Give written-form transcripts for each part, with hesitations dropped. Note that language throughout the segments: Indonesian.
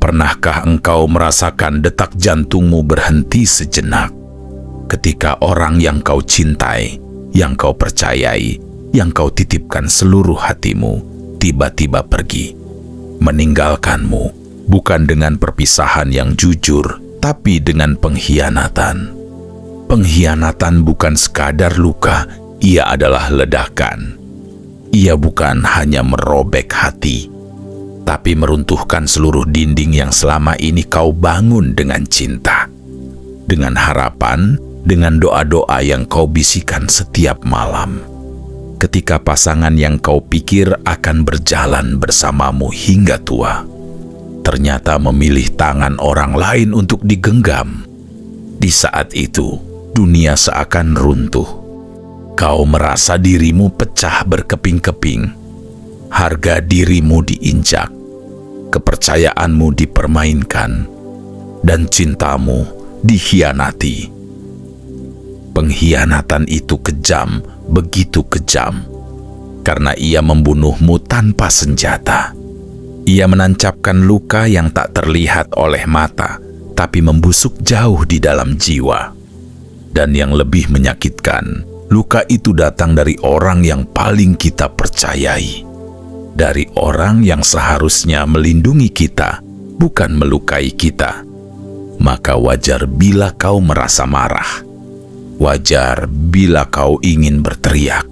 Pernahkah engkau merasakan detak jantungmu berhenti sejenak ketika orang yang kau cintai, yang kau percayai, yang kau titipkan seluruh hatimu, tiba-tiba pergi, meninggalkanmu, bukan dengan perpisahan yang jujur, tapi dengan pengkhianatan. Pengkhianatan bukan sekadar luka, ia adalah ledakan. Ia bukan hanya merobek hati, tapi meruntuhkan seluruh dinding yang selama ini kau bangun dengan cinta, dengan harapan, dengan doa-doa yang kau bisikan setiap malam. Ketika pasangan yang kau pikir akan berjalan bersamamu hingga tua, ternyata memilih tangan orang lain untuk digenggam. Di saat itu, dunia seakan runtuh. Kau merasa dirimu pecah berkeping-keping. Harga dirimu diinjak, kepercayaanmu dipermainkan, dan cintamu dikhianati. Pengkhianatan itu kejam, begitu kejam, karena ia membunuhmu tanpa senjata. Ia menancapkan luka yang tak terlihat oleh mata, tapi membusuk jauh di dalam jiwa. Dan yang lebih menyakitkan, luka itu datang dari orang yang paling kita percayai. Dari orang yang seharusnya melindungi kita, bukan melukai kita. Maka wajar bila kau merasa marah. Wajar bila kau ingin berteriak.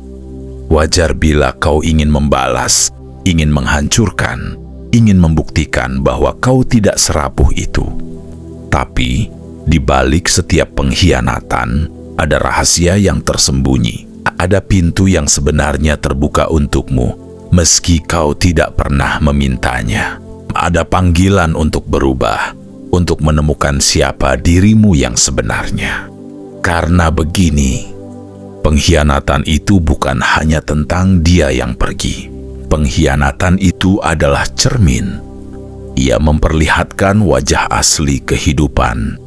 Wajar bila kau ingin membalas, ingin menghancurkan, ingin membuktikan bahwa kau tidak serapuh itu. Tapi, di balik setiap pengkhianatan, ada rahasia yang tersembunyi. Ada pintu yang sebenarnya terbuka untukmu, meski kau tidak pernah memintanya. Ada panggilan untuk berubah, untuk menemukan siapa dirimu yang sebenarnya. Karena begini, pengkhianatan itu bukan hanya tentang dia yang pergi. Pengkhianatan itu adalah cermin. Ia memperlihatkan wajah asli kehidupan.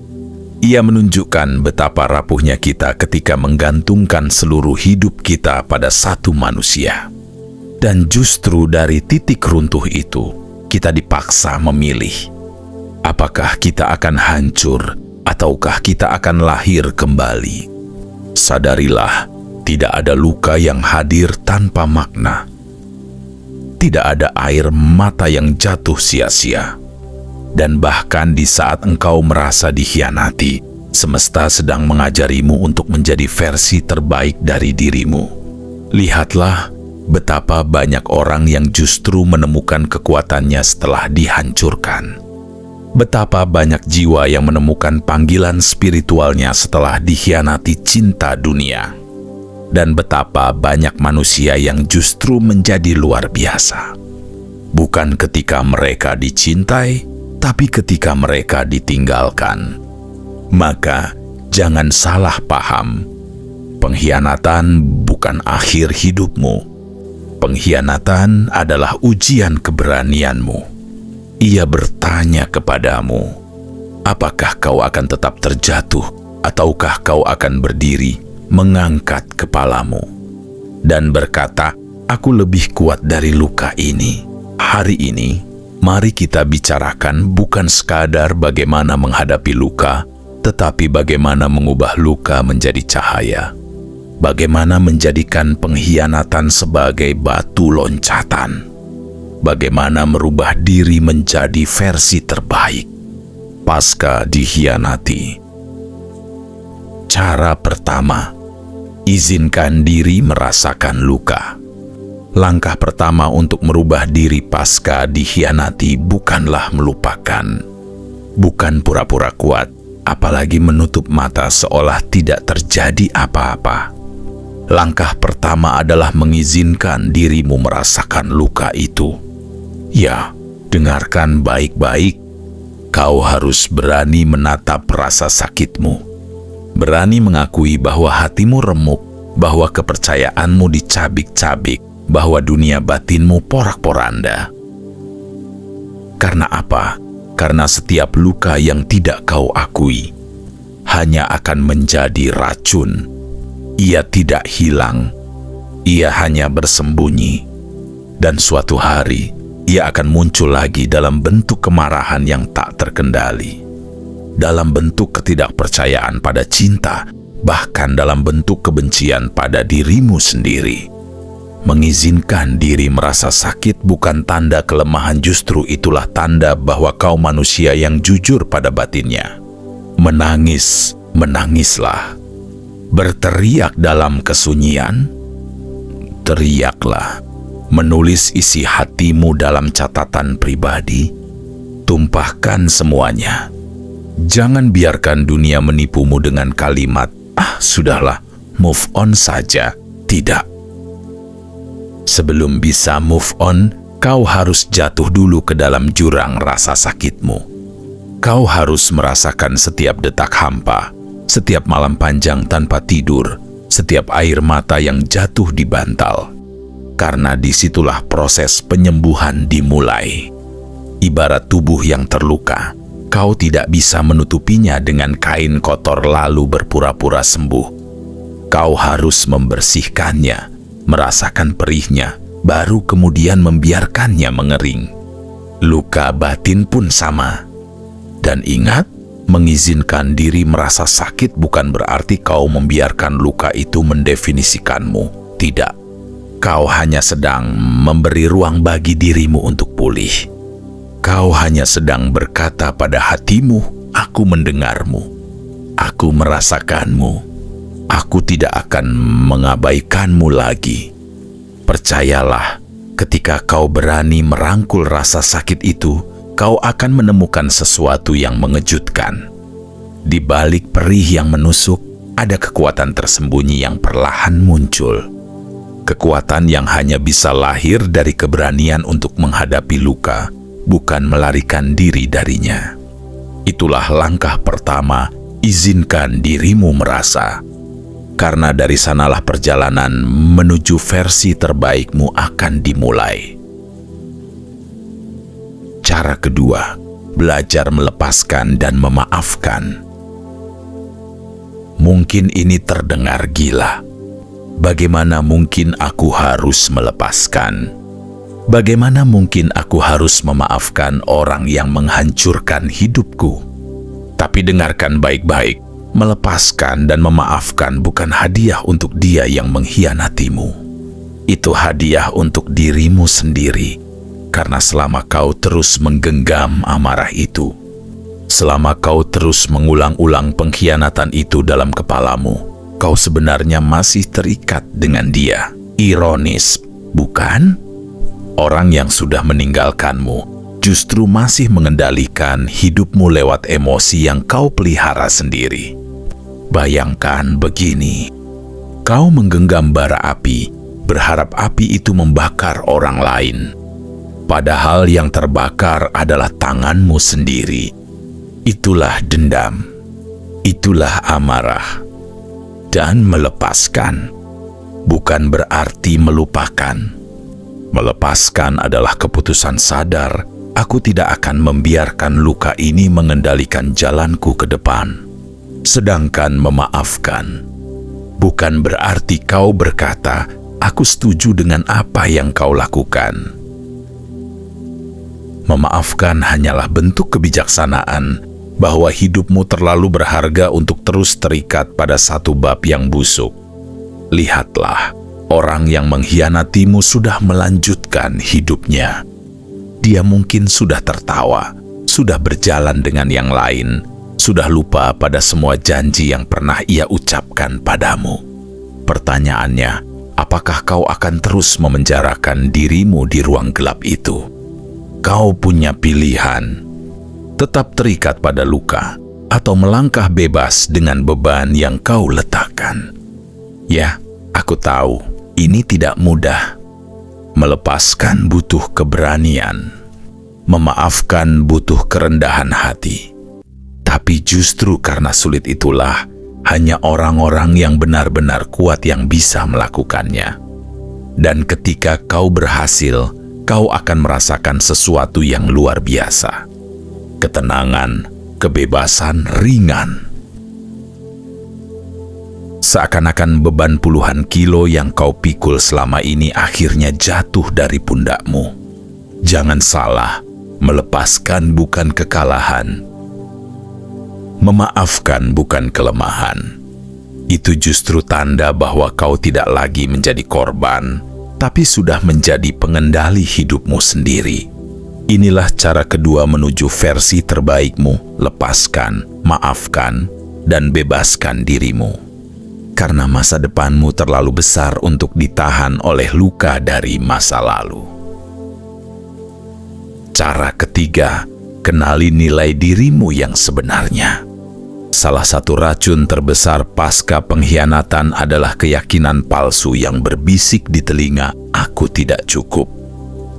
Ia menunjukkan betapa rapuhnya kita ketika menggantungkan seluruh hidup kita pada satu manusia. Dan justru dari titik runtuh itu, kita dipaksa memilih. Apakah kita akan hancur, ataukah kita akan lahir kembali? Sadarilah, tidak ada luka yang hadir tanpa makna. Tidak ada air mata yang jatuh sia-sia. Dan bahkan di saat engkau merasa dikhianati, semesta sedang mengajarimu untuk menjadi versi terbaik dari dirimu. Lihatlah betapa banyak orang yang justru menemukan kekuatannya setelah dihancurkan. Betapa banyak jiwa yang menemukan panggilan spiritualnya setelah dikhianati cinta dunia. Dan betapa banyak manusia yang justru menjadi luar biasa. Bukan ketika mereka dicintai, tapi ketika mereka ditinggalkan. Maka, jangan salah paham. Pengkhianatan bukan akhir hidupmu. Pengkhianatan adalah ujian keberanianmu. Ia bertanya kepadamu, apakah kau akan tetap terjatuh, ataukah kau akan berdiri, mengangkat kepalamu, dan berkata, aku lebih kuat dari luka ini. Hari ini, mari kita bicarakan bukan sekadar bagaimana menghadapi luka, tetapi bagaimana mengubah luka menjadi cahaya. Bagaimana menjadikan pengkhianatan sebagai batu loncatan. Bagaimana merubah diri menjadi versi terbaik pasca dikhianati. Cara pertama, izinkan diri merasakan luka. Langkah pertama untuk merubah diri pasca dikhianati bukanlah melupakan. Bukan pura-pura kuat, apalagi menutup mata seolah tidak terjadi apa-apa. Langkah pertama adalah mengizinkan dirimu merasakan luka itu. Ya, dengarkan baik-baik. Kau harus berani menatap rasa sakitmu. Berani mengakui bahwa hatimu remuk, bahwa kepercayaanmu dicabik-cabik, bahwa dunia batinmu porak-poranda. Karena apa? Karena setiap luka yang tidak kau akui hanya akan menjadi racun. Ia tidak hilang, ia hanya bersembunyi. Dan suatu hari, ia akan muncul lagi dalam bentuk kemarahan yang tak terkendali, dalam bentuk ketidakpercayaan pada cinta, bahkan dalam bentuk kebencian pada dirimu sendiri. Mengizinkan diri merasa sakit bukan tanda kelemahan, justru itulah tanda bahwa kau manusia yang jujur pada batinnya. Menangis, menangislah. Berteriak dalam kesunyian, teriaklah. Menulis isi hatimu dalam catatan pribadi, tumpahkan semuanya. Jangan biarkan dunia menipumu dengan kalimat, "Ah, sudahlah, move on saja." Tidak. Sebelum bisa move on, kau harus jatuh dulu ke dalam jurang rasa sakitmu. Kau harus merasakan setiap detak hampa, setiap malam panjang tanpa tidur, setiap air mata yang jatuh di bantal. Karena disitulah proses penyembuhan dimulai. Ibarat tubuh yang terluka, kau tidak bisa menutupinya dengan kain kotor lalu berpura-pura sembuh. Kau harus membersihkannya, merasakan perihnya, baru kemudian membiarkannya mengering. Luka batin pun sama. Dan ingat, mengizinkan diri merasa sakit bukan berarti kau membiarkan luka itu mendefinisikanmu. Tidak. Kau hanya sedang memberi ruang bagi dirimu untuk pulih. Kau hanya sedang berkata pada hatimu, "Aku mendengarmu. Aku merasakanmu. Aku tidak akan mengabaikanmu lagi." Percayalah, ketika kau berani merangkul rasa sakit itu, kau akan menemukan sesuatu yang mengejutkan. Di balik perih yang menusuk, ada kekuatan tersembunyi yang perlahan muncul. Kekuatan yang hanya bisa lahir dari keberanian untuk menghadapi luka, bukan melarikan diri darinya. Itulah langkah pertama, izinkan dirimu merasa. Karena dari sanalah perjalanan menuju versi terbaikmu akan dimulai. Cara kedua, belajar melepaskan dan memaafkan. Mungkin ini terdengar gila. Bagaimana mungkin aku harus melepaskan? Bagaimana mungkin aku harus memaafkan orang yang menghancurkan hidupku? Tapi dengarkan baik-baik. Melepaskan dan memaafkan bukan hadiah untuk dia yang mengkhianatimu. Itu hadiah untuk dirimu sendiri. Karena selama kau terus menggenggam amarah itu, selama kau terus mengulang-ulang pengkhianatan itu dalam kepalamu, kau sebenarnya masih terikat dengan dia. Ironis, bukan? Orang yang sudah meninggalkanmu justru masih mengendalikan hidupmu lewat emosi yang kau pelihara sendiri. Bayangkan begini, kau menggenggam bara api, berharap api itu membakar orang lain. Padahal yang terbakar adalah tanganmu sendiri. Itulah dendam, itulah amarah. Dan melepaskan bukan berarti melupakan. Melepaskan adalah keputusan sadar, aku tidak akan membiarkan luka ini mengendalikan jalanku ke depan. Sedangkan memaafkan bukan berarti kau berkata, "Aku setuju dengan apa yang kau lakukan." Memaafkan hanyalah bentuk kebijaksanaan bahwa hidupmu terlalu berharga untuk terus terikat pada satu bab yang busuk. Lihatlah, orang yang mengkhianatimu sudah melanjutkan hidupnya. Dia mungkin sudah tertawa, sudah berjalan dengan yang lain, sudah lupa pada semua janji yang pernah ia ucapkan padamu. Pertanyaannya, apakah kau akan terus memenjarakan dirimu di ruang gelap itu? Kau punya pilihan, tetap terikat pada luka atau melangkah bebas dengan beban yang kau letakkan. Ya, aku tahu, ini tidak mudah. Melepaskan butuh keberanian, memaafkan butuh kerendahan hati. Tapi justru karena sulit itulah, hanya orang-orang yang benar-benar kuat yang bisa melakukannya. Dan ketika kau berhasil, kau akan merasakan sesuatu yang luar biasa. Ketenangan, kebebasan ringan. Seakan-akan beban puluhan kilo yang kau pikul selama ini akhirnya jatuh dari pundakmu. Jangan salah, melepaskan bukan kekalahan. Memaafkan bukan kelemahan. Itu justru tanda bahwa kau tidak lagi menjadi korban, tapi sudah menjadi pengendali hidupmu sendiri. Inilah cara kedua menuju versi terbaikmu: lepaskan, maafkan, dan bebaskan dirimu. Karena masa depanmu terlalu besar untuk ditahan oleh luka dari masa lalu. Cara ketiga, kenali nilai dirimu yang sebenarnya. Salah satu racun terbesar pasca pengkhianatan adalah keyakinan palsu yang berbisik di telinga, "Aku tidak cukup.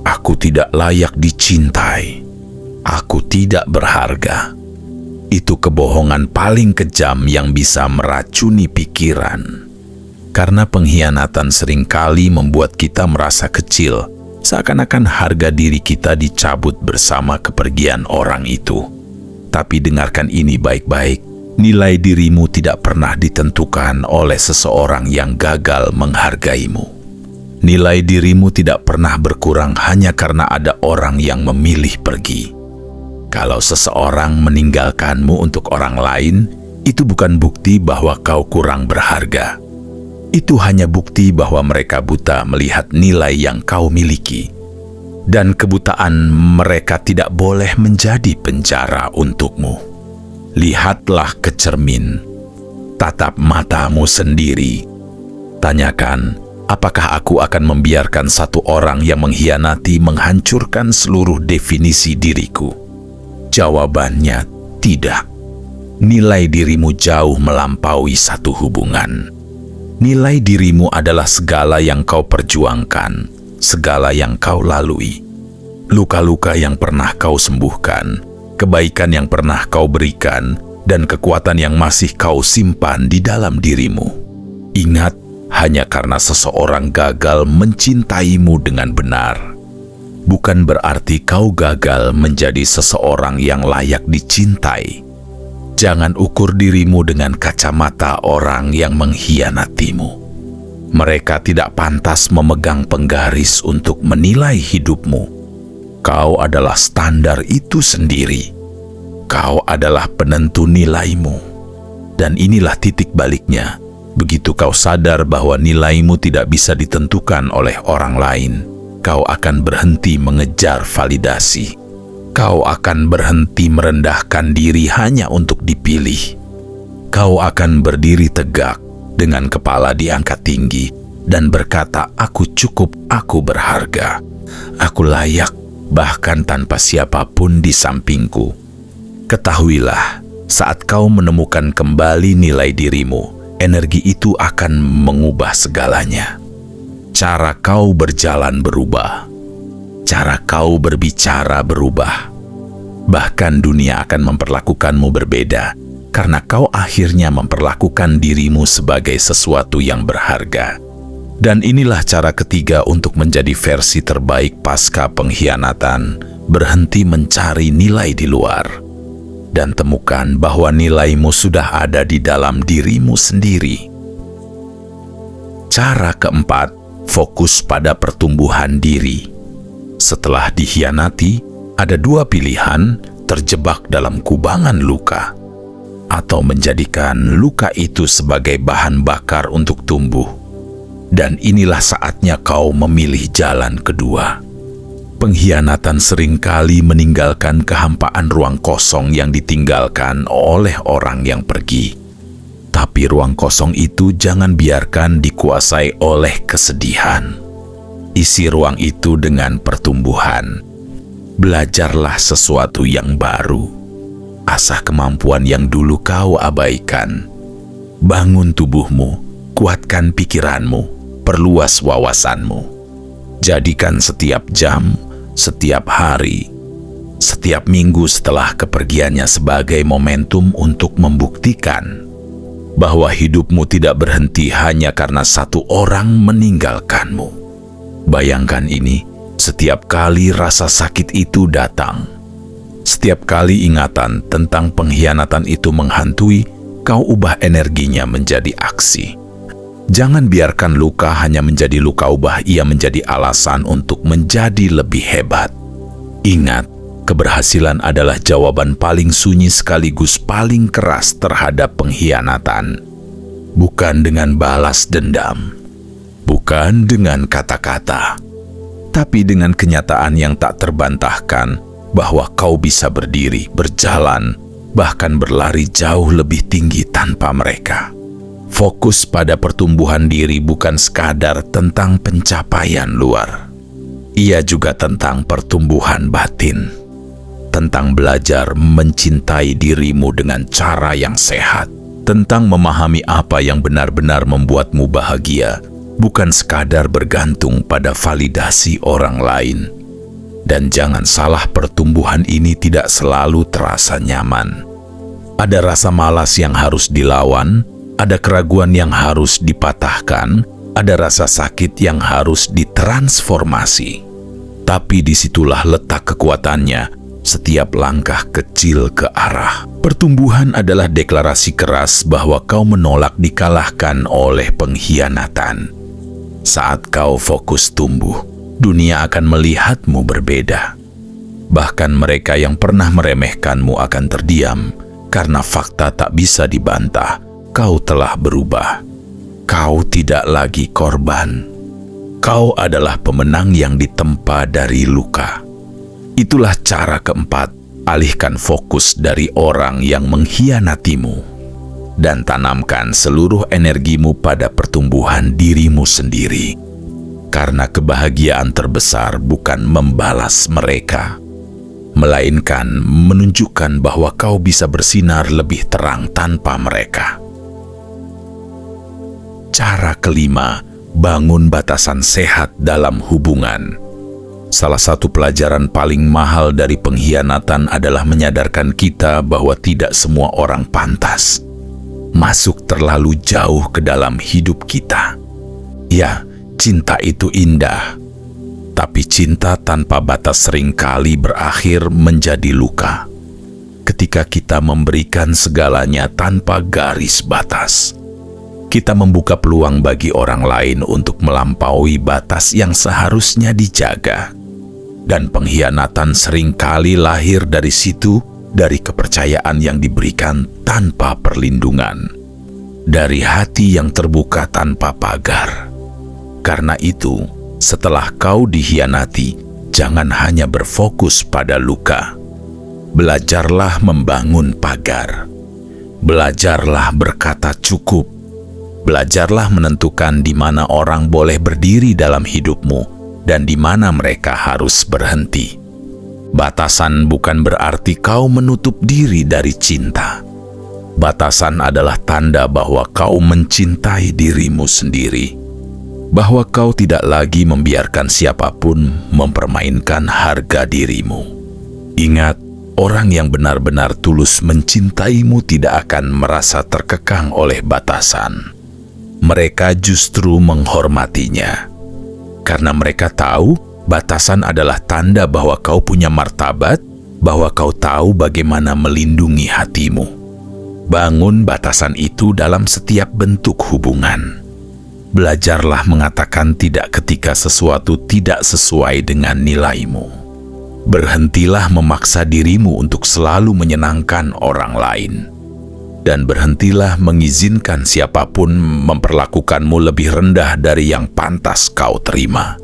Aku tidak layak dicintai. Aku tidak berharga." Itu kebohongan paling kejam yang bisa meracuni pikiran. Karena pengkhianatan seringkali membuat kita merasa kecil, seakan-akan harga diri kita dicabut bersama kepergian orang itu. Tapi dengarkan ini baik-baik, nilai dirimu tidak pernah ditentukan oleh seseorang yang gagal menghargaimu. Nilai dirimu tidak pernah berkurang hanya karena ada orang yang memilih pergi. Kalau seseorang meninggalkanmu untuk orang lain, itu bukan bukti bahwa kau kurang berharga. Itu hanya bukti bahwa mereka buta melihat nilai yang kau miliki. Dan kebutaan mereka tidak boleh menjadi penjara untukmu. Lihatlah ke cermin. Tatap matamu sendiri. Tanyakan, apakah aku akan membiarkan satu orang yang mengkhianati menghancurkan seluruh definisi diriku? Jawabannya, tidak. Nilai dirimu jauh melampaui satu hubungan. Nilai dirimu adalah segala yang kau perjuangkan, segala yang kau lalui. Luka-luka yang pernah kau sembuhkan, kebaikan yang pernah kau berikan, dan kekuatan yang masih kau simpan di dalam dirimu. Ingat, hanya karena seseorang gagal mencintaimu dengan benar, bukan berarti kau gagal menjadi seseorang yang layak dicintai. Jangan ukur dirimu dengan kacamata orang yang mengkhianatimu. Mereka tidak pantas memegang penggaris untuk menilai hidupmu. Kau adalah standar itu sendiri. Kau adalah penentu nilaimu. Dan inilah titik baliknya. Begitu kau sadar bahwa nilaimu tidak bisa ditentukan oleh orang lain, kau akan berhenti mengejar validasi. Kau akan berhenti merendahkan diri hanya untuk dipilih. Kau akan berdiri tegak dengan kepala diangkat tinggi dan berkata, "Aku cukup, aku berharga, aku layak, bahkan tanpa siapapun di sampingku." Ketahuilah, saat kau menemukan kembali nilai dirimu, energi itu akan mengubah segalanya. Cara kau berjalan berubah. Cara kau berbicara berubah. Bahkan dunia akan memperlakukanmu berbeda karena kau akhirnya memperlakukan dirimu sebagai sesuatu yang berharga. Dan inilah cara ketiga untuk menjadi versi terbaik pasca pengkhianatan. Berhenti mencari nilai di luar dan temukan bahwa nilaimu sudah ada di dalam dirimu sendiri. Cara keempat, fokus pada pertumbuhan diri. Setelah dikhianati, ada dua pilihan: terjebak dalam kubangan luka, atau menjadikan luka itu sebagai bahan bakar untuk tumbuh. Dan inilah saatnya kau memilih jalan kedua. Pengkhianatan seringkali meninggalkan kehampaan ruang kosong yang ditinggalkan oleh orang yang pergi. Tapi ruang kosong itu jangan biarkan dikuasai oleh kesedihan. Isi ruang itu dengan pertumbuhan. Belajarlah sesuatu yang baru. Asah kemampuan yang dulu kau abaikan. Bangun tubuhmu, kuatkan pikiranmu, perluas wawasanmu. Jadikan setiap jam, setiap hari, setiap minggu setelah kepergiannya sebagai momentum untuk membuktikan bahwa hidupmu tidak berhenti hanya karena satu orang meninggalkanmu. Bayangkan ini, setiap kali rasa sakit itu datang, setiap kali ingatan tentang pengkhianatan itu menghantui, kau ubah energinya menjadi aksi. Jangan biarkan luka hanya menjadi luka, ubah ia menjadi alasan untuk menjadi lebih hebat. Ingat, keberhasilan adalah jawaban paling sunyi sekaligus paling keras terhadap pengkhianatan. Bukan dengan balas dendam, bukan dengan kata-kata, tapi dengan kenyataan yang tak terbantahkan bahwa kau bisa berdiri, berjalan, bahkan berlari jauh lebih tinggi tanpa mereka. Fokus pada pertumbuhan diri bukan sekadar tentang pencapaian luar. Ia juga tentang pertumbuhan batin, tentang belajar mencintai dirimu dengan cara yang sehat, tentang memahami apa yang benar-benar membuatmu bahagia, bukan sekadar bergantung pada validasi orang lain. Dan jangan salah, pertumbuhan ini tidak selalu terasa nyaman. Ada rasa malas yang harus dilawan, ada keraguan yang harus dipatahkan, ada rasa sakit yang harus ditransformasi. Tapi disitulah letak kekuatannya, setiap langkah kecil ke arah. Pertumbuhan adalah deklarasi keras bahwa kau menolak dikalahkan oleh pengkhianatan. Saat kau fokus tumbuh, dunia akan melihatmu berbeda. Bahkan mereka yang pernah meremehkanmu akan terdiam, karena fakta tak bisa dibantah. Kau telah berubah. Kau tidak lagi korban. Kau adalah pemenang yang ditempa dari luka. Itulah cara keempat, alihkan fokus dari orang yang mengkhianatimu dan tanamkan seluruh energimu pada pertumbuhan dirimu sendiri. Karena kebahagiaan terbesar bukan membalas mereka, melainkan menunjukkan bahwa kau bisa bersinar lebih terang tanpa mereka. Cara kelima, bangun batasan sehat dalam hubungan. Salah satu pelajaran paling mahal dari pengkhianatan adalah menyadarkan kita bahwa tidak semua orang pantas masuk terlalu jauh ke dalam hidup kita. Ya, cinta itu indah, tapi cinta tanpa batas seringkali berakhir menjadi luka. Ketika kita memberikan segalanya tanpa garis batas, kita membuka peluang bagi orang lain untuk melampaui batas yang seharusnya dijaga. Dan pengkhianatan seringkali lahir dari situ, dari kepercayaan yang diberikan tanpa perlindungan, dari hati yang terbuka tanpa pagar. Karena itu, setelah kau dikhianati, jangan hanya berfokus pada luka. Belajarlah membangun pagar. Belajarlah berkata cukup. Belajarlah menentukan di mana orang boleh berdiri dalam hidupmu dan di mana mereka harus berhenti. Batasan bukan berarti kau menutup diri dari cinta. Batasan adalah tanda bahwa kau mencintai dirimu sendiri, bahwa kau tidak lagi membiarkan siapapun mempermainkan harga dirimu. Ingat, orang yang benar-benar tulus mencintaimu tidak akan merasa terkekang oleh batasan. Mereka justru menghormatinya. Karena mereka tahu batasan adalah tanda bahwa kau punya martabat, bahwa kau tahu bagaimana melindungi hatimu. Bangun batasan itu dalam setiap bentuk hubungan. Belajarlah mengatakan tidak ketika sesuatu tidak sesuai dengan nilaimu. Berhentilah memaksa dirimu untuk selalu menyenangkan orang lain. Dan berhentilah mengizinkan siapapun memperlakukanmu lebih rendah dari yang pantas kau terima.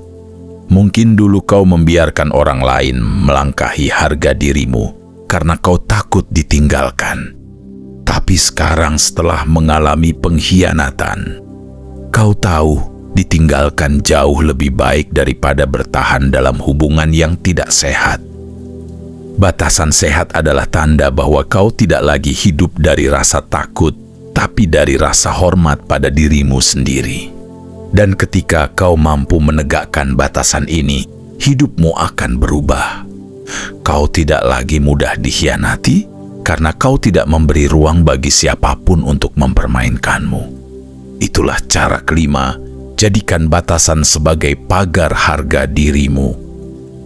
Mungkin dulu kau membiarkan orang lain melangkahi harga dirimu karena kau takut ditinggalkan. Tapi sekarang setelah mengalami pengkhianatan, kau tahu ditinggalkan jauh lebih baik daripada bertahan dalam hubungan yang tidak sehat. Batasan sehat adalah tanda bahwa kau tidak lagi hidup dari rasa takut, tapi dari rasa hormat pada dirimu sendiri. Dan ketika kau mampu menegakkan batasan ini, hidupmu akan berubah. Kau tidak lagi mudah dikhianati, karena kau tidak memberi ruang bagi siapapun untuk mempermainkanmu. Itulah cara kelima, jadikan batasan sebagai pagar harga dirimu.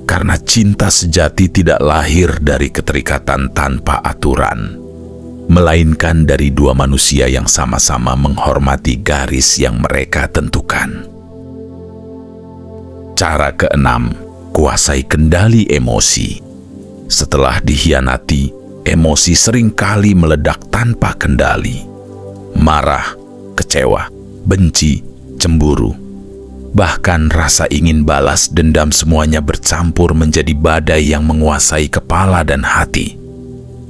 Karena cinta sejati tidak lahir dari keterikatan tanpa aturan, melainkan dari dua manusia yang sama-sama menghormati garis yang mereka tentukan. Cara keenam, kuasai kendali emosi. Setelah dikhianati, emosi seringkali meledak tanpa kendali. Marah, kecewa, benci, cemburu, bahkan rasa ingin balas dendam semuanya bercampur menjadi badai yang menguasai kepala dan hati.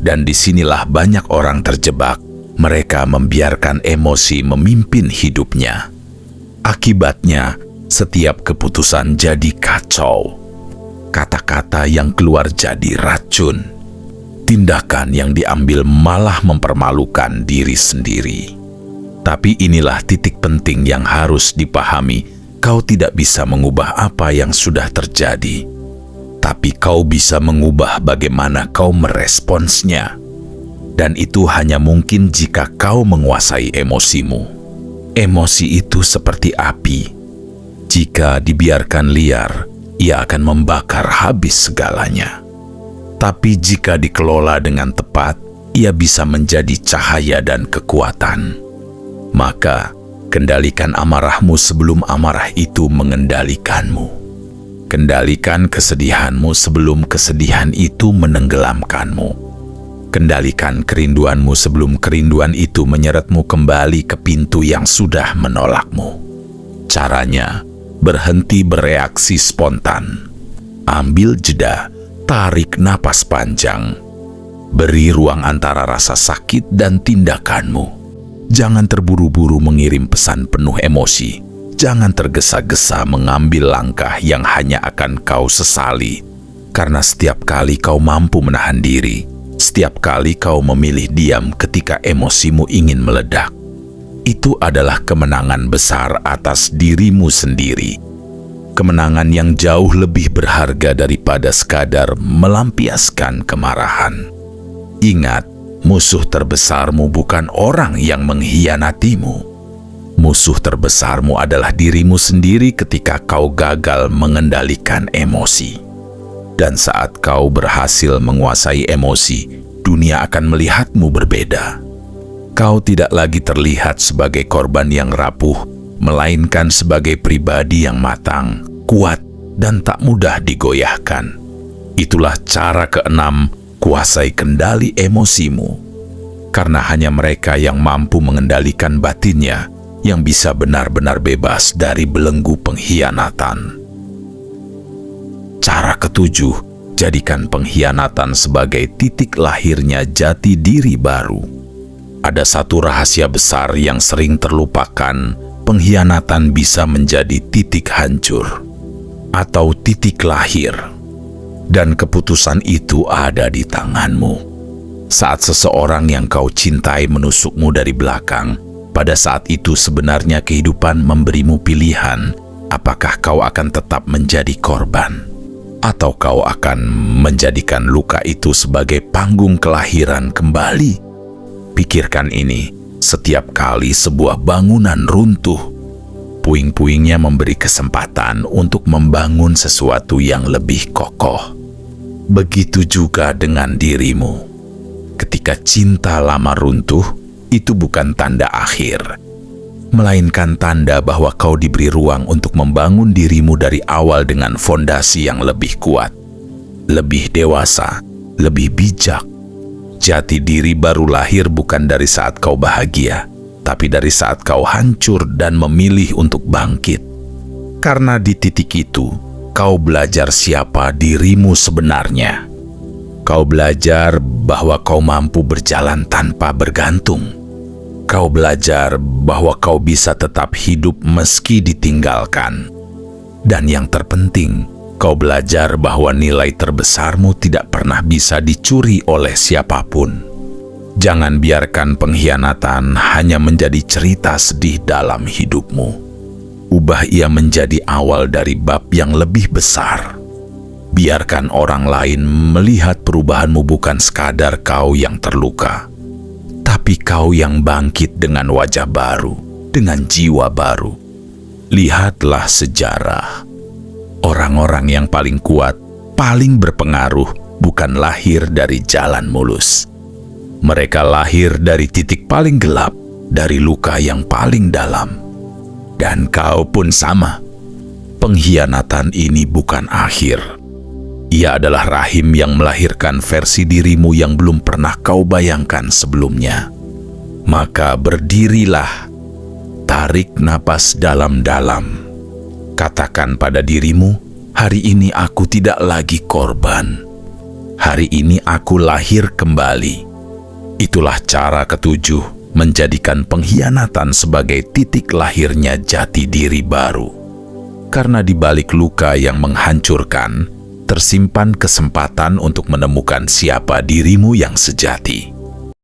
Dan disinilah banyak orang terjebak. Mereka membiarkan emosi memimpin hidupnya. Akibatnya, setiap keputusan jadi kacau. Kata-kata yang keluar jadi racun. Tindakan yang diambil malah mempermalukan diri sendiri. Tapi inilah titik penting yang harus dipahami. Kau tidak bisa mengubah apa yang sudah terjadi. Tapi kau bisa mengubah bagaimana kau meresponsnya. Dan itu hanya mungkin jika kau menguasai emosimu. Emosi itu seperti api. Jika dibiarkan liar, ia akan membakar habis segalanya. Tapi jika dikelola dengan tepat, ia bisa menjadi cahaya dan kekuatan. Maka, kendalikan amarahmu sebelum amarah itu mengendalikanmu. Kendalikan kesedihanmu sebelum kesedihan itu menenggelamkanmu. Kendalikan kerinduanmu sebelum kerinduan itu menyeretmu kembali ke pintu yang sudah menolakmu. Caranya, berhenti bereaksi spontan. Ambil jeda, tarik napas panjang. Beri ruang antara rasa sakit dan tindakanmu. Jangan terburu-buru mengirim pesan penuh emosi. Jangan tergesa-gesa mengambil langkah yang hanya akan kau sesali. Karena setiap kali kau mampu menahan diri, setiap kali kau memilih diam ketika emosimu ingin meledak, itu adalah kemenangan besar atas dirimu sendiri. Kemenangan yang jauh lebih berharga daripada sekadar melampiaskan kemarahan. Ingat, musuh terbesarmu bukan orang yang mengkhianatimu. Musuh terbesarmu adalah dirimu sendiri ketika kau gagal mengendalikan emosi. Dan saat kau berhasil menguasai emosi, dunia akan melihatmu berbeda. Kau tidak lagi terlihat sebagai korban yang rapuh, melainkan sebagai pribadi yang matang, kuat, dan tak mudah digoyahkan. Itulah cara keenam, kuasai kendali emosimu. Karena hanya mereka yang mampu mengendalikan batinnya, yang bisa benar-benar bebas dari belenggu pengkhianatan. Cara ketujuh, jadikan pengkhianatan sebagai titik lahirnya jati diri baru. Ada satu rahasia besar yang sering terlupakan, pengkhianatan bisa menjadi titik hancur atau titik lahir. Dan keputusan itu ada di tanganmu. Saat seseorang yang kau cintai menusukmu dari belakang, pada saat itu sebenarnya kehidupan memberimu pilihan, apakah kau akan tetap menjadi korban, atau kau akan menjadikan luka itu sebagai panggung kelahiran kembali. Pikirkan ini, setiap kali sebuah bangunan runtuh, puing-puingnya memberi kesempatan untuk membangun sesuatu yang lebih kokoh. Begitu juga dengan dirimu. Ketika cinta lama runtuh, itu bukan tanda akhir, melainkan tanda bahwa kau diberi ruang untuk membangun dirimu dari awal dengan fondasi yang lebih kuat, lebih dewasa, lebih bijak. Jati diri baru lahir bukan dari saat kau bahagia, tapi dari saat kau hancur dan memilih untuk bangkit. Karena di titik itu, kau belajar siapa dirimu sebenarnya. Kau belajar bahwa kau mampu berjalan tanpa bergantung. Kau belajar bahwa kau bisa tetap hidup meski ditinggalkan. Dan yang terpenting, kau belajar bahwa nilai terbesarmu tidak pernah bisa dicuri oleh siapapun. Jangan biarkan pengkhianatan hanya menjadi cerita sedih dalam hidupmu. Ubah ia menjadi awal dari bab yang lebih besar. Biarkan orang lain melihat perubahanmu bukan sekadar kau yang terluka, tapi kau yang bangkit dengan wajah baru, dengan jiwa baru. Lihatlah sejarah. Orang-orang yang paling kuat, paling berpengaruh, bukan lahir dari jalan mulus. Mereka lahir dari titik paling gelap, dari luka yang paling dalam. Dan kau pun sama. Pengkhianatan ini bukan akhir. Ia adalah rahim yang melahirkan versi dirimu yang belum pernah kau bayangkan sebelumnya. Maka berdirilah, tarik napas dalam-dalam. Katakan pada dirimu, hari ini aku tidak lagi korban. Hari ini aku lahir kembali. Itulah cara ketujuh, menjadikan pengkhianatan sebagai titik lahirnya jati diri baru. Karena di balik luka yang menghancurkan, tersimpan kesempatan untuk menemukan siapa dirimu yang sejati.